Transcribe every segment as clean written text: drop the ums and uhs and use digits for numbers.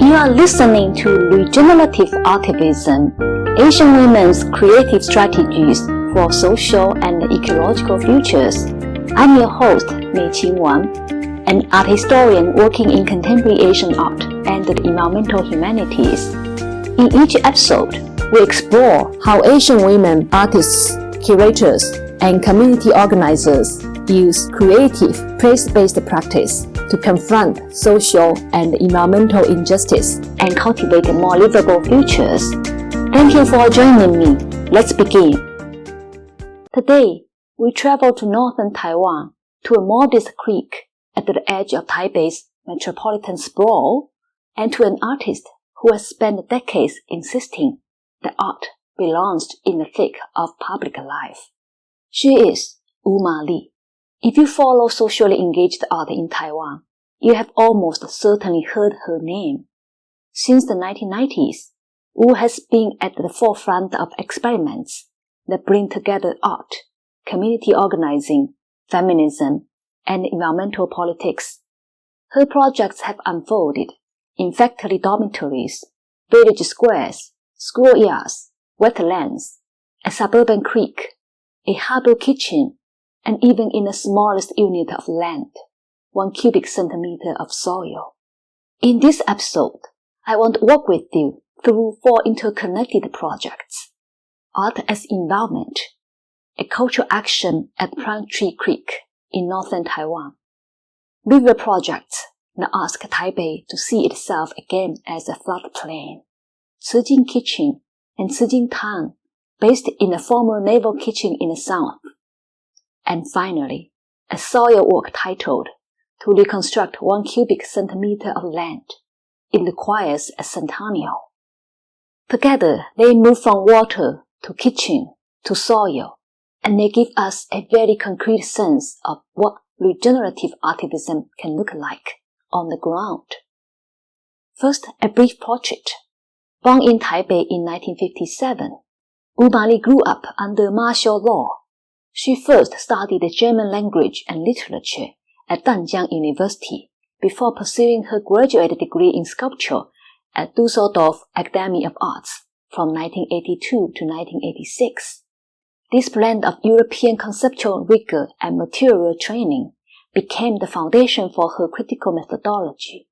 You are listening to Regenerative Artivism, Asian women's creative strategies for social and ecological futures. I'm your host, Cijin Wang, an art historian working in contemporary Asian art and the environmental humanities. In each episode, we explore how Asian women artists, curators, and community organizers use creative, place-based practice to confront social and environmental injustice and cultivate more livable futures. Thank you for joining me. Let's begin. Today, we travel to northern Taiwan to a modest creek at the edge of Taipei's metropolitan sprawl, and to an artist who has spent decades insisting that art belongs in the thick of public life. She is Uma Li. If you follow socially engaged art in Taiwan, you have almost certainly heard her name. Since the 1990s, Wu has been at the forefront of experiments that bring together art, community organizing, feminism, and environmental politics. Her projects have unfolded in factory dormitories, village squares, schoolyards, wetlands, a suburban creek, a harbor kitchen, and even in the smallest unit of land, 1 cubic centimeter of soil. In this episode, I want to walk with you through 4 interconnected projects: art as environment, a cultural action at Plum Tree Creek in northern Taiwan, river projects that ask Taipei to see itself again as a floodplain, Cijin Kitchen and Cijin Town, based in a former naval kitchen in the south, and finally, a soil work titled To Reconstruct 1 cubic centimeter of land. It requires a Centennial. Together, they move from water to kitchen to soil, and they give us a very concrete sense of what regenerative artivism can look like on the ground. First, a brief portrait. Born in Taipei in 1957, Uma Li grew up under martial law. She first studied German language and literature at Danjiang University before pursuing her graduate degree in sculpture at Düsseldorf Academy of Arts from 1982 to 1986. This blend of European conceptual rigor and material training became the foundation for her critical methodology,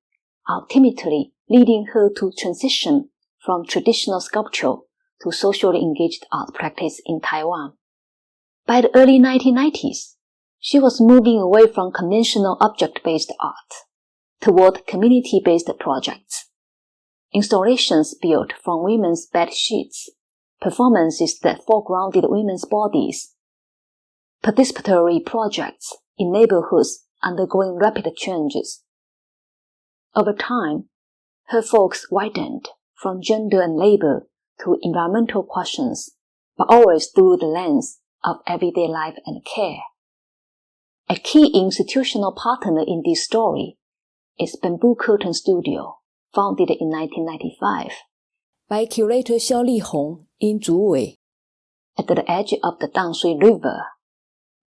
ultimately leading her to transition from traditional sculpture to socially engaged art practice in Taiwan. By the early 1990s, she was moving away from conventional object-based art toward community-based projects. Installations built from women's bed sheets, performances that foregrounded women's bodies, participatory projects in neighborhoods undergoing rapid changes. Over time, her focus widened from gender and labor to environmental questions, but always through the lens of everyday life and care. A key institutional partner in this story is Bamboo Curtain Studio, founded in 1995 by curator Xiao Lihong in Zhuwei. At the edge of the Dangshui River,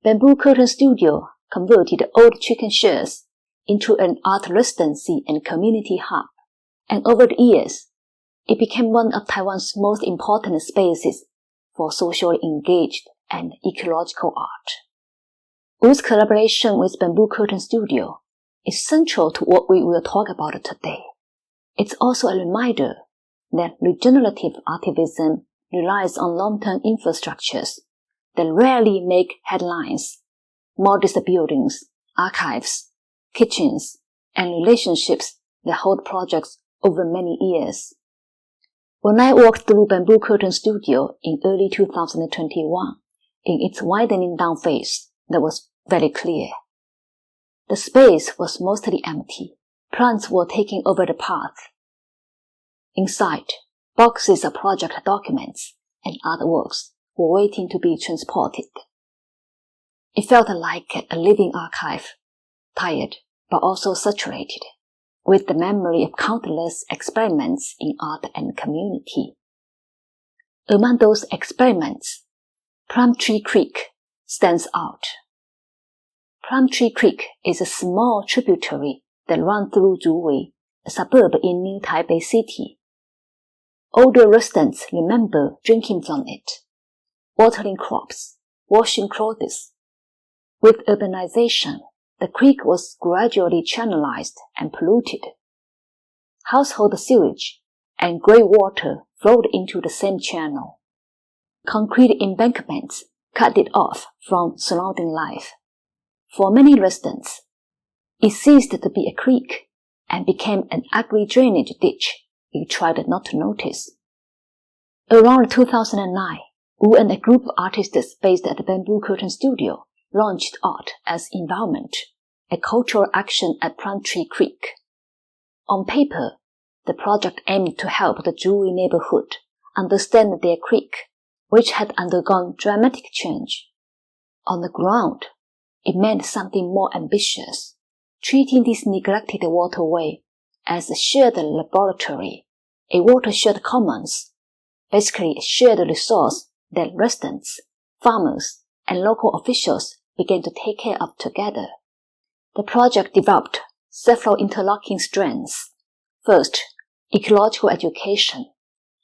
Bamboo Curtain Studio converted old chicken sheds into an art residency and community hub, and over the years, it became one of Taiwan's most important spaces for socially engaged and ecological art. Wu's collaboration with Bamboo Curtain Studio is central to what we will talk about today. It's also a reminder that regenerative artivism relies on long-term infrastructures that rarely make headlines: modest buildings, archives, kitchens, and relationships that hold projects over many years. When I walked through Bamboo Curtain Studio in early 2021, in its widening down phase, that was very clear. The space was mostly empty. Plants were taking over the path. Inside, boxes of project documents and artworks were waiting to be transported. It felt like a living archive, tired but also saturated with the memory of countless experiments in art and community. Among those experiments, Plum Tree Creek stands out. Plum Tree Creek is a small tributary that runs through Zhuwei a suburb in New Taipei City. Older residents remember drinking from it, watering crops, washing clothes. With urbanization, the creek was gradually channelized and polluted. Household sewage and grey water flowed into the same channel. Concrete embankments cut it off from surrounding life. For many residents, it ceased to be a creek and became an ugly drainage ditch you tried not to notice. Around 2009, Wu and a group of artists based at the Bamboo Curtain Studio launched Art as Environment, a cultural action at Plum Tree Creek. On paper, the project aimed to help the Zhuyi neighborhood understand their creek, which had undergone dramatic change. On the ground, it meant something more ambitious, treating this neglected waterway as a shared laboratory, a watershed commons, basically a shared resource that residents, farmers, and local officials began to take care of together. The project developed several interlocking strands. First, ecological education.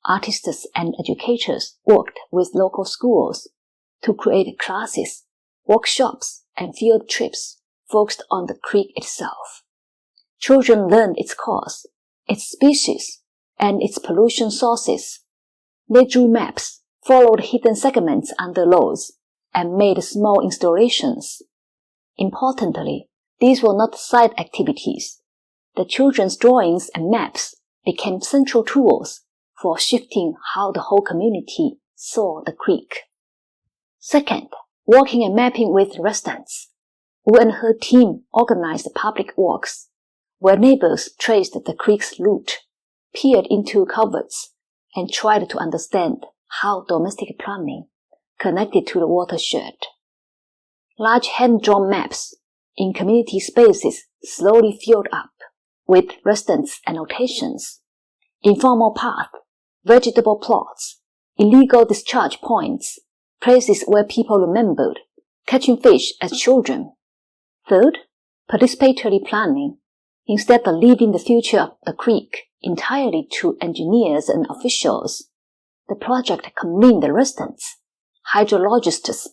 Artists and educators worked with local schools to create classes, workshops, and field trips focused on the creek itself. Children learned its cause, its species, and its pollution sources. They drew maps, followed hidden segments under loads, and made small installations. Importantly, these were not side activities. The children's drawings and maps became central tools for shifting how the whole community saw the creek. Second, walking and mapping with residents. Wu and her team organized public walks, where neighbors traced the creek's route, peered into culverts, and tried to understand how domestic plumbing connected to the watershed. Large hand-drawn maps in community spaces slowly filled up with residents' annotations, informal paths, vegetable plots, illegal discharge points, places where people remembered catching fish as children. Third, participatory planning. Instead of leaving the future of the creek entirely to engineers and officials, the project convened the residents, hydrologists,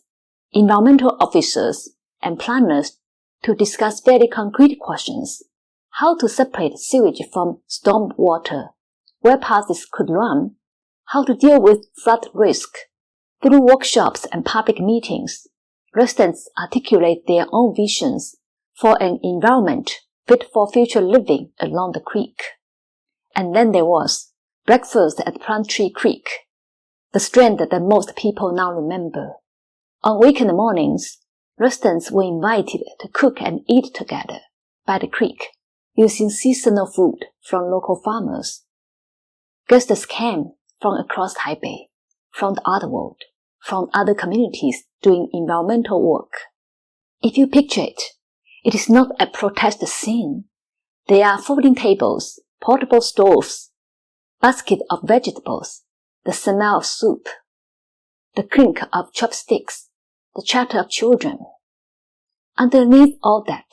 environmental officers, and planners to discuss very concrete questions: how to separate sewage from storm water, where paths could run, how to deal with flood risk. Through workshops and public meetings, residents articulate their own visions for an environment fit for future living along the creek. And then there was breakfast at Plum Tree Creek, the strand that most people now remember. On weekend mornings, residents were invited to cook and eat together by the creek, using seasonal food from local farmers. Guests came from across Taipei, from the art world, from other communities doing environmental work. If you picture it, it is not a protest scene. There are folding tables, portable stoves, basket of vegetables, the smell of soup, the clink of chopsticks, the chatter of children. Underneath all that,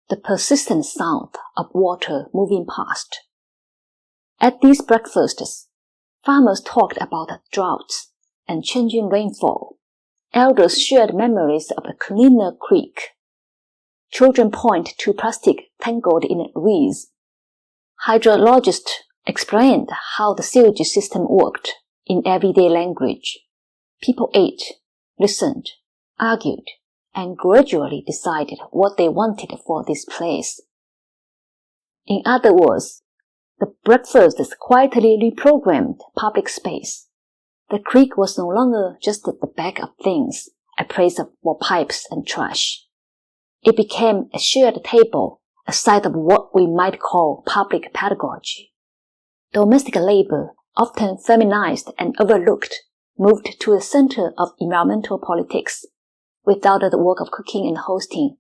the persistent sound of water moving past. At these breakfasts, farmers talked about droughts and changing rainfall. Elders shared memories of a cleaner creek. Children point to plastic tangled in reeds. Hydrologists explained how the sewage system worked in everyday language. People ate, listened, argued, and gradually decided what they wanted for this place. In other words, the breakfasts quietly reprogrammed public space. The creek was no longer just the bag of things, a place for pipes and trash. It became a shared table, a site of what we might call public pedagogy. Domestic labor, often feminized and overlooked, moved to the center of environmental politics. Without the work of cooking and hosting,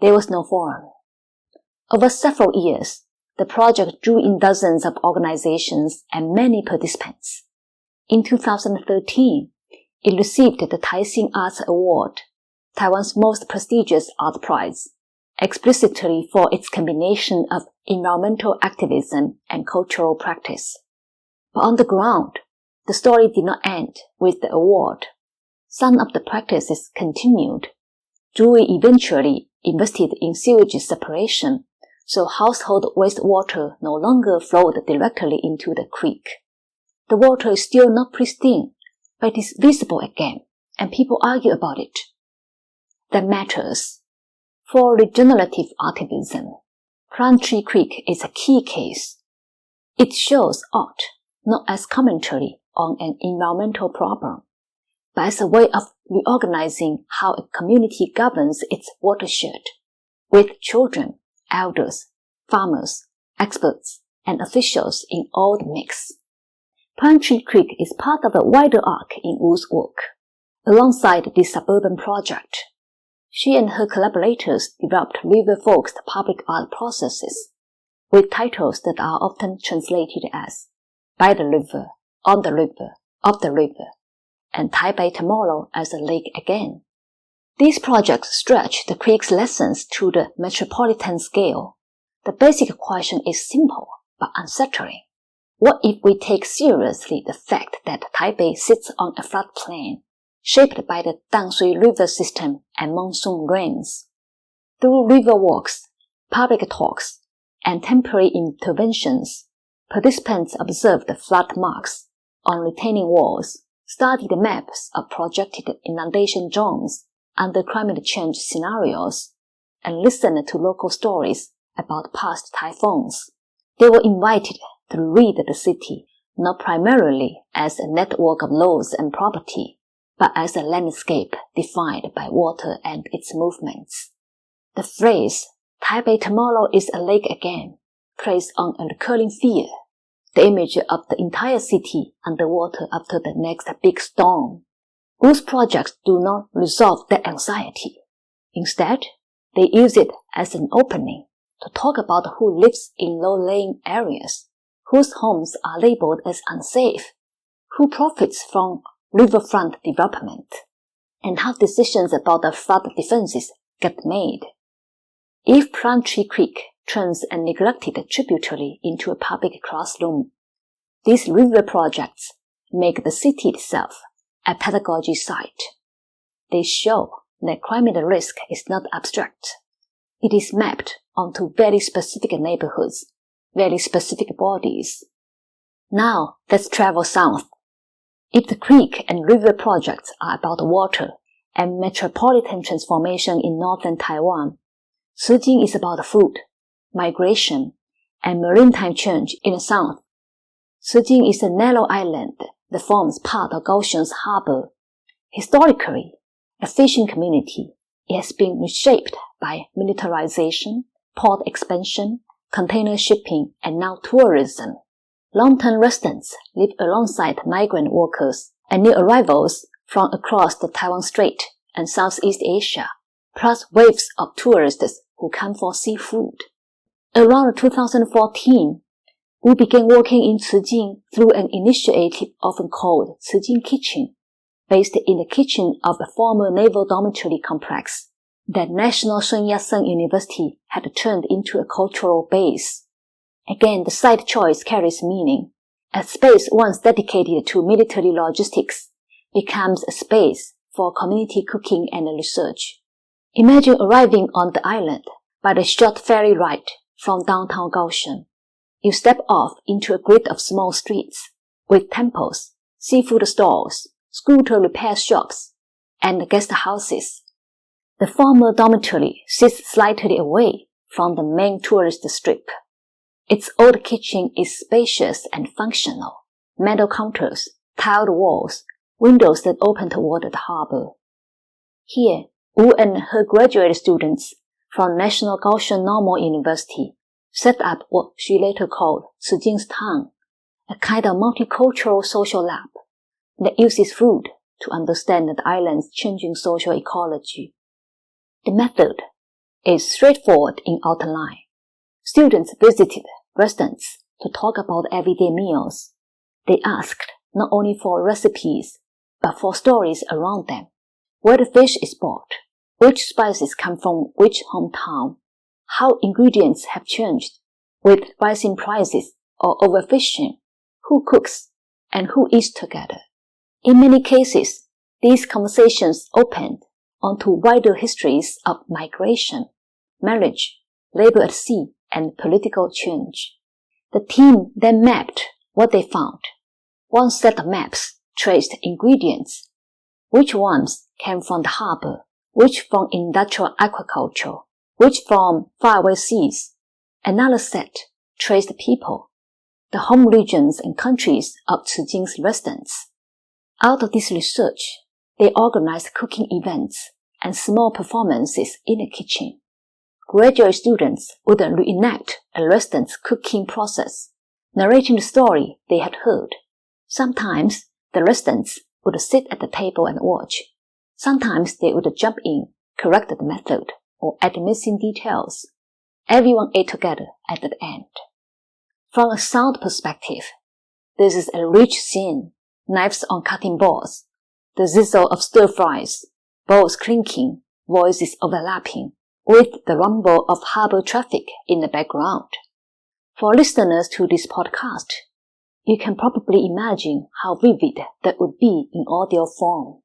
there was no forum. Over several years, the project drew in dozens of organizations and many participants. In 2013, it received the Cijin Arts Award, Taiwan's most prestigious art prize, explicitly for its combination of environmental activism and cultural practice. But on the ground, the story did not end with the award. Some of the practices continued. Zhuyi eventually invested in sewage separation, so household wastewater no longer flowed directly into the creek. The water is still not pristine, but it is visible again, and people argue about it. That matters. For regenerative artivism, Plum Tree Creek is a key case. It shows art not as commentary on an environmental problem, but as a way of reorganizing how a community governs its watershed, with children, elders, farmers, experts, and officials in all the mix. Plum Tree Creek is part of a wider arc in Wu's work. Alongside this suburban project, she and her collaborators developed river-focused public art processes, with titles that are often translated as By the River, On the River, Of the River, and Taipei Tomorrow as a Lake Again. These projects stretch the creek's lessons to the metropolitan scale. The basic question is simple but unsettling. What if we take seriously the fact that Taipei sits on a floodplain, shaped by the Dangshui River system and monsoon rains? Through river walks, public talks, and temporary interventions, participants observed the flood marks on retaining walls, studied maps of projected inundation zones under climate change scenarios, and listened to local stories about past typhoons. They were invited to read the city not primarily as a network of laws and property, but as a landscape defined by water and its movements. The phrase, Taipei Tomorrow is a lake again, plays on a recurring fear, the image of the entire city underwater after the next big storm. Wu's projects do not resolve that anxiety. Instead, they use it as an opening to talk about who lives in low-lying areas, whose homes are labeled as unsafe, who profits from riverfront development, and how decisions about the flood defenses get made. If Plum Tree Creek turns a neglected tributary into a public classroom, these river projects make the city itself a pedagogy site. They show that climate risk is not abstract. It is mapped onto very specific neighborhoods, very specific bodies. Now, let's travel south. If the creek and river projects are about water and metropolitan transformation in northern Taiwan, Cijin is about food, migration, and maritime change in the south. Cijin is a narrow island that forms part of Kaohsiung's harbor. Historically, a fishing community, it has been reshaped by militarization, port expansion, container shipping, and now tourism. Long-term residents live alongside migrant workers and new arrivals from across the Taiwan Strait and Southeast Asia, plus waves of tourists who come for seafood. Around 2014, we began working in Cijin through an initiative often called Cijin Kitchen, based in the kitchen of a former naval dormitory complex that National Sun Yat-sen University had turned into a cultural base. Again, the site choice carries meaning. A space once dedicated to military logistics becomes a space for community cooking and research. Imagine arriving on the island by the short ferry ride from downtown Kaohsiung. You step off into a grid of small streets with temples, seafood stalls, scooter repair shops, and guest houses. The former dormitory sits slightly away from the main tourist strip. Its old kitchen is spacious and functional, metal counters, tiled walls, windows that open toward the harbor. Here, Wu and her graduate students from National Kaohsiung Normal University set up what she later called Cijin's Town, a kind of multicultural social lab that uses food to understand the island's changing social ecology. The method is straightforward in outline. Students visited restaurants to talk about everyday meals. They asked not only for recipes, but for stories around them. Where the fish is bought, which spices come from which hometown, how ingredients have changed with rising prices or overfishing, who cooks, and who eats together. In many cases, these conversations opened onto wider histories of migration, marriage, labor at sea, and political change. The team then mapped what they found. One set of maps traced ingredients, which ones came from the harbor, which from industrial aquaculture, which from faraway seas. Another set traced people, the home regions and countries of Cijin's residents. Out of this research, they organized cooking events and small performances in the kitchen. Graduate students would reenact a resident's cooking process, narrating the story they had heard. Sometimes the residents would sit at the table and watch. Sometimes they would jump in, correct the method, or add missing details. Everyone ate together at the end. From a sound perspective, this is a rich scene, knives on cutting boards, the sizzle of stir-fries, bowls clinking, voices overlapping, with the rumble of harbor traffic in the background. For listeners to this podcast, you can probably imagine how vivid that would be in audio form.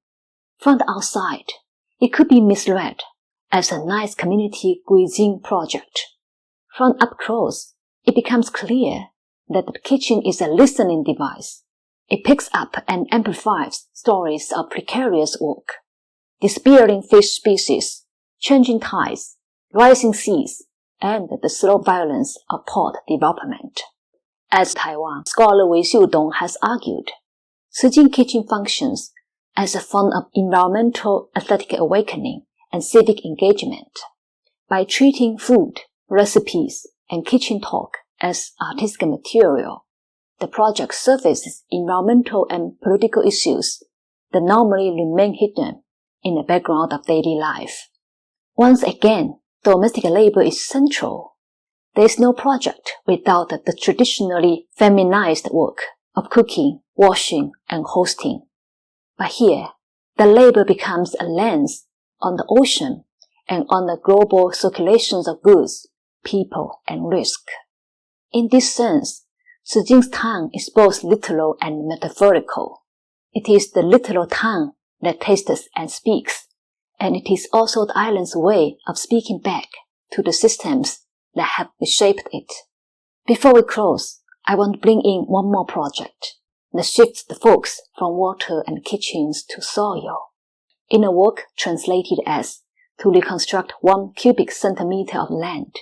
From the outside, it could be misread as a nice community cuisine project. From up close, it becomes clear that the kitchen is a listening device. It picks up and amplifies stories of precarious work, despairing fish species, changing tides, rising seas, and the slow violence of port development. As Taiwan scholar Wei Xiudong has argued, Cijin Kitchen functions as a form of environmental aesthetic awakening and civic engagement. By treating food, recipes, and kitchen talk as artistic material, the project surfaces environmental and political issues that normally remain hidden in the background of daily life. Once again, domestic labor is central. There is no project without the traditionally feminized work of cooking, washing, and hosting. But here, the labor becomes a lens on the ocean and on the global circulations of goods, people, and risk. In this sense, Cijin's tongue is both literal and metaphorical. It is the literal tongue that tastes and speaks, and it is also the island's way of speaking back to the systems that have reshaped it. Before we close, I want to bring in one more project that shifts the focus from water and kitchens to soil. In a work translated as To Reconstruct 1 cubic centimeter of land,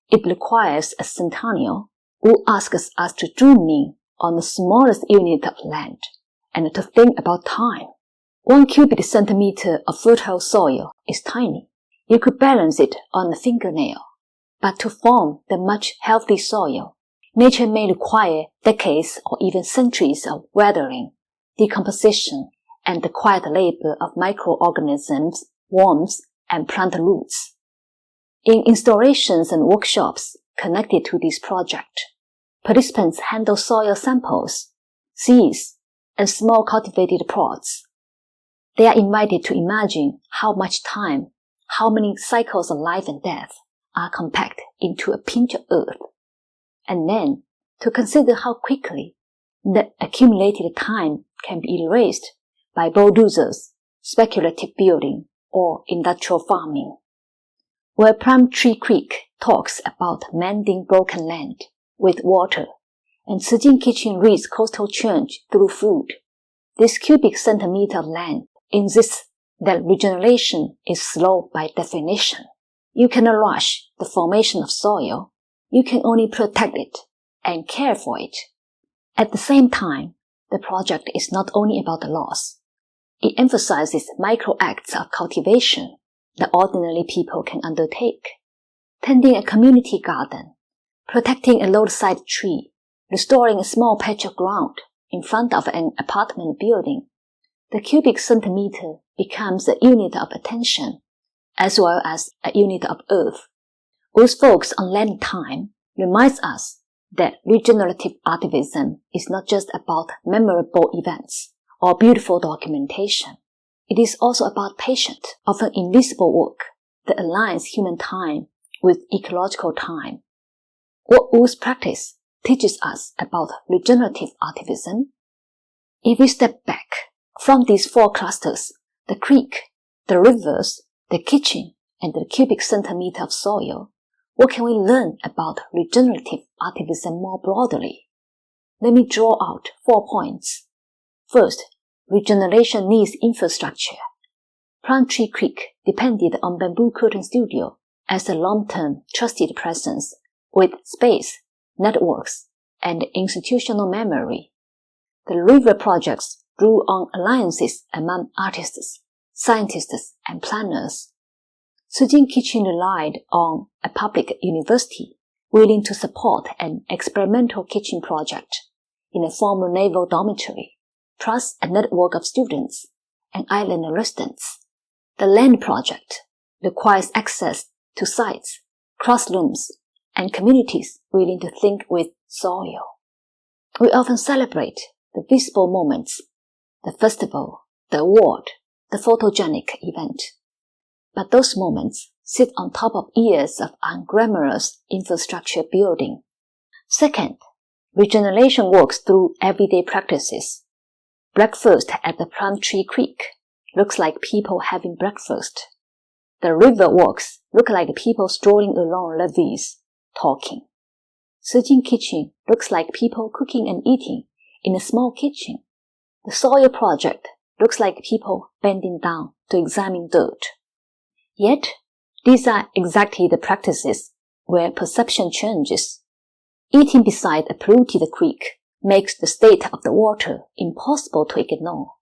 it requires a Centennial who asks us to zoom in on the smallest unit of land and to think about time. 1 cubic centimeter of fertile soil is tiny. You could balance it on a fingernail. But to form the much healthy soil, nature may require decades or even centuries of weathering, decomposition, and the quiet labor of microorganisms, worms, and plant roots. In installations and workshops connected to this project, participants handle soil samples, seeds, and small cultivated plots. They are invited to imagine how much time, how many cycles of life and death are compact into a pinch of earth, and then to consider how quickly the accumulated time can be erased by bulldozers, speculative building, or industrial farming. Where Plum Tree Creek talks about mending broken land with water, and Cijin Kitchen reads coastal change through food, this cubic centimeter of land insists that regeneration is slow by definition. You cannot rush the formation of soil. You can only protect it and care for it. At the same time, the project is not only about the loss. It emphasizes micro acts of cultivation that ordinary people can undertake. Tending a community garden, protecting a roadside tree, restoring a small patch of ground in front of an apartment building. The cubic centimeter becomes a unit of attention, as well as a unit of earth. Whose focus on land time reminds us that regenerative artivism is not just about memorable events or beautiful documentation. It is also about patient, often invisible work that aligns human time with ecological time. What Wu's practice teaches us about regenerative artivism? If we step back from these four clusters, the creek, the rivers, the kitchen, and the cubic centimeter of soil, what can we learn about regenerative artivism more broadly? Let me draw out 4 points. First, regeneration needs infrastructure. Plum Tree Creek depended on bamboo curtain studio as a long-term trusted presence with space, networks, and institutional memory. The river projects grew on alliances among artists, scientists, and planners. Cijin Kitchen relied on a public university willing to support an experimental kitchen project in a former naval dormitory, plus a network of students and island residents. The land project requires access to sites, classrooms, and communities willing to think with soil. We often celebrate the visible moments, the festival, the award, the photogenic event. But those moments sit on top of years of unglamorous infrastructure building. Second, regeneration works through everyday practices. Breakfast at the Plum Tree Creek looks like people having breakfast. The river walks look like people strolling along levees, talking. Cijin Kitchen looks like people cooking and eating in a small kitchen. The soil project looks like people bending down to examine dirt. Yet, these are exactly the practices where perception changes. Eating beside a polluted creek makes the state of the water impossible to ignore.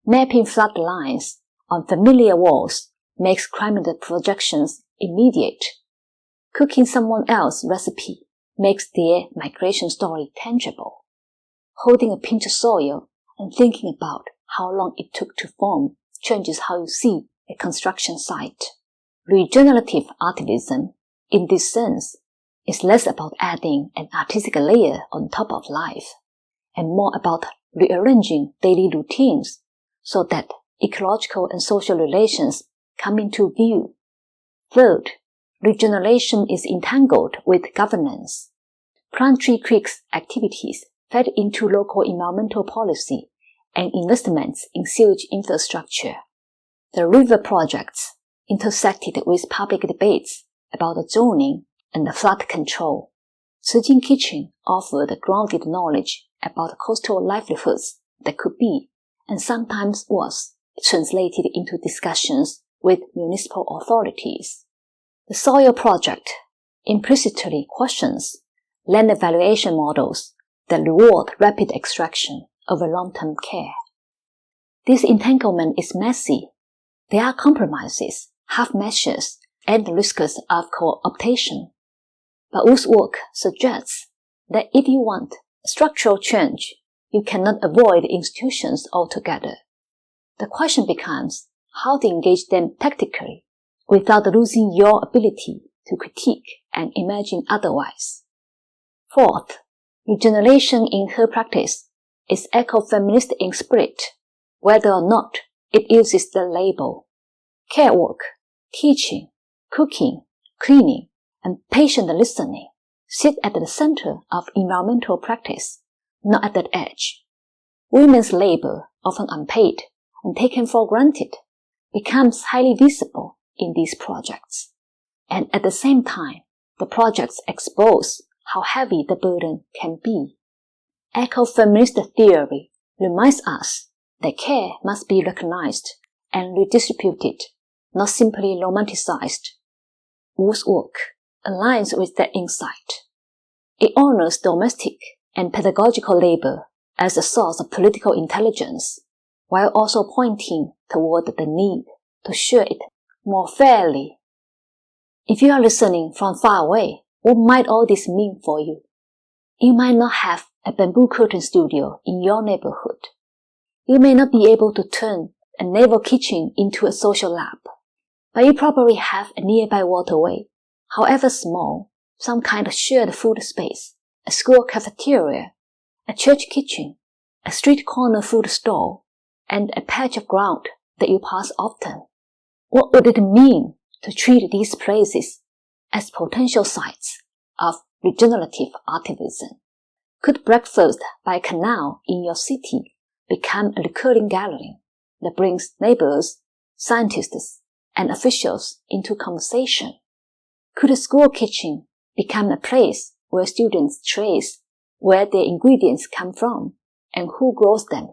Mapping flood lines on familiar walls makes climate projections immediate. Cooking someone else's recipe makes their migration story tangible. Holding a pinch of soil and thinking about how long it took to form changes how you see a construction site. Regenerative artivism, in this sense, is less about adding an artistic layer on top of life, and more about rearranging daily routines so that ecological and social relations come into view. Third, regeneration is entangled with governance. Plum Tree Creek's activities fed into local environmental policy and investments in sewage infrastructure. The river projects intersected with public debates about the zoning and the flood control. Cijin Kitchen offered grounded knowledge about coastal livelihoods that could be, and sometimes was, translated into discussions with municipal authorities. The soil project implicitly questions land evaluation models that reward rapid extraction over long-term care. This entanglement is messy. There are compromises, half measures, and risks of co-optation. But Wu's work suggests that if you want structural change, you cannot avoid institutions altogether. The question becomes how to engage them tactically without losing your ability to critique and imagine otherwise. Fourth, regeneration in her practice is ecofeminist in spirit, whether or not it uses the label. Care work, teaching, cooking, cleaning, and patient listening sit at the center of environmental practice, not at that edge. Women's labor, often unpaid and taken for granted, becomes highly visible in these projects. And at the same time, the projects expose how heavy the burden can be. Ecofeminist theory reminds us that care must be recognized and redistributed, not simply romanticized. Wu's work aligns with that insight. It honors domestic and pedagogical labor as a source of political intelligence, while also pointing toward the need to share it more fairly. If you are listening from far away, what might all this mean for you? You might not have a bamboo curtain studio in your neighborhood. You may not be able to turn a naval kitchen into a social lab, but you probably have a nearby waterway, however small, some kind of shared food space, a school cafeteria, a church kitchen, a street corner food stall, and a patch of ground that you pass often. What would it mean to treat these places as potential sites of regenerative artivism? Could breakfast by a canal in your city become a recurring gathering that brings neighbors, scientists, and officials into conversation? Could a school kitchen become a place where students trace where their ingredients come from and who grows them?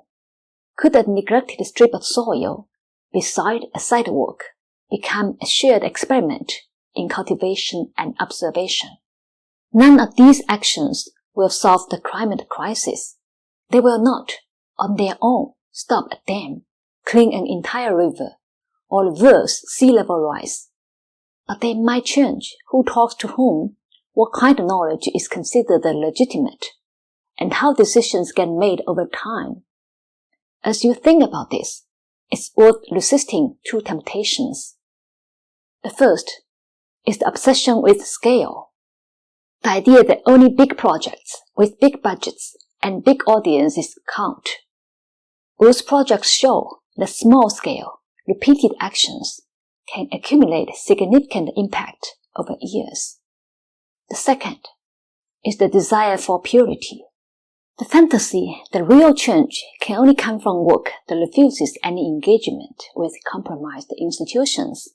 Could a neglected strip of soil beside a sidewalk become a shared experiment in cultivation and observation? None of these actions will solve the climate crisis. They will not, on their own, stop a dam, clean an entire river, or reverse sea level rise. But they might change who talks to whom, what kind of knowledge is considered legitimate, and how decisions get made over time. As you think about this, it's worth resisting two temptations. The first is the obsession with scale. The idea that only big projects with big budgets and big audiences count. Those projects show that small-scale, repeated actions can accumulate significant impact over years. The second is the desire for purity. The fantasy that real change can only come from work that refuses any engagement with compromised institutions.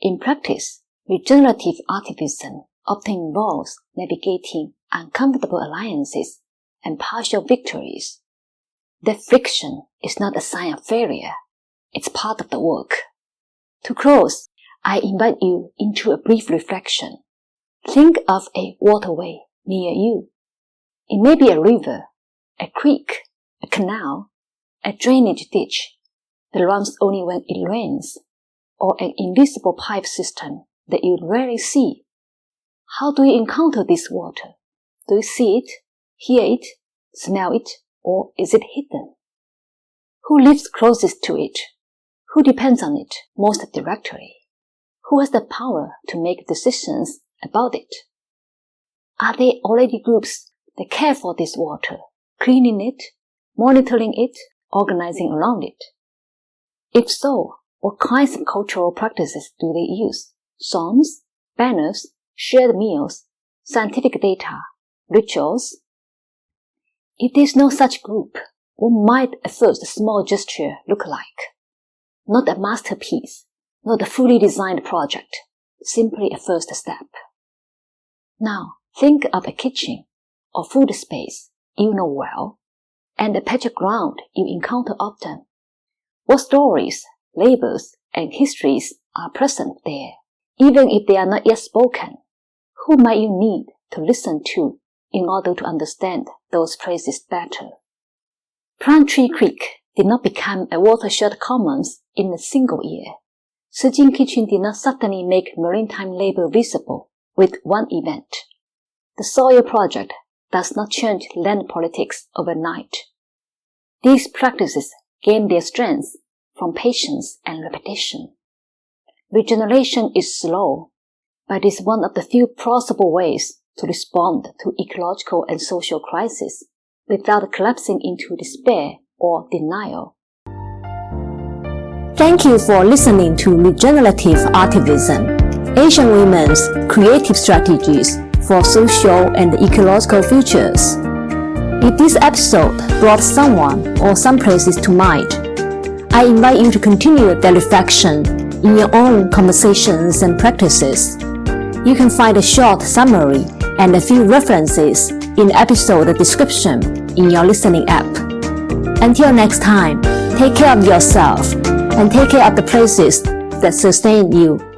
In practice, regenerative artivism often involves navigating uncomfortable alliances and partial victories. That friction is not a sign of failure, it's part of the work. To close, I invite you into a brief reflection. Think of a waterway near you. It may be a river, a creek, a canal, a drainage ditch that runs only when it rains, or an invisible pipe system that you rarely see. How do you encounter this water? Do you see it, hear it, smell it, or is it hidden? Who lives closest to it? Who depends on it most directly? Who has the power to make decisions about it? Are there already groups that care for this water, cleaning it, monitoring it, organizing around it? If so, what kinds of cultural practices do they use? Songs, banners, shared meals, scientific data, rituals? If there's no such group, what might a first small gesture look like? Not a masterpiece, not a fully designed project, simply a first step. Now, think of a kitchen or food space you know well, and a patch of ground you encounter often. What stories, labels, and histories are present there, even if they are not yet spoken? Who might you need to listen to in order to understand those places better? Plum Tree Creek did not become a watershed commons in a single year. Cijin Kitchen did not suddenly make maritime labor visible with one event. The soil project does not change land politics overnight. These practices gain their strength from patience and repetition. Regeneration is slow, but is one of the few plausible ways to respond to ecological and social crises without collapsing into despair or denial. Thank you for listening to Regenerative Artivism, Asian women's creative strategies for social and ecological futures. If this episode brought someone or some places to mind, I invite you to continue that reflection in your own conversations and practices. You can find a short summary and a few references in the episode description in your listening app. Until next time, take care of yourself and take care of the places that sustain you.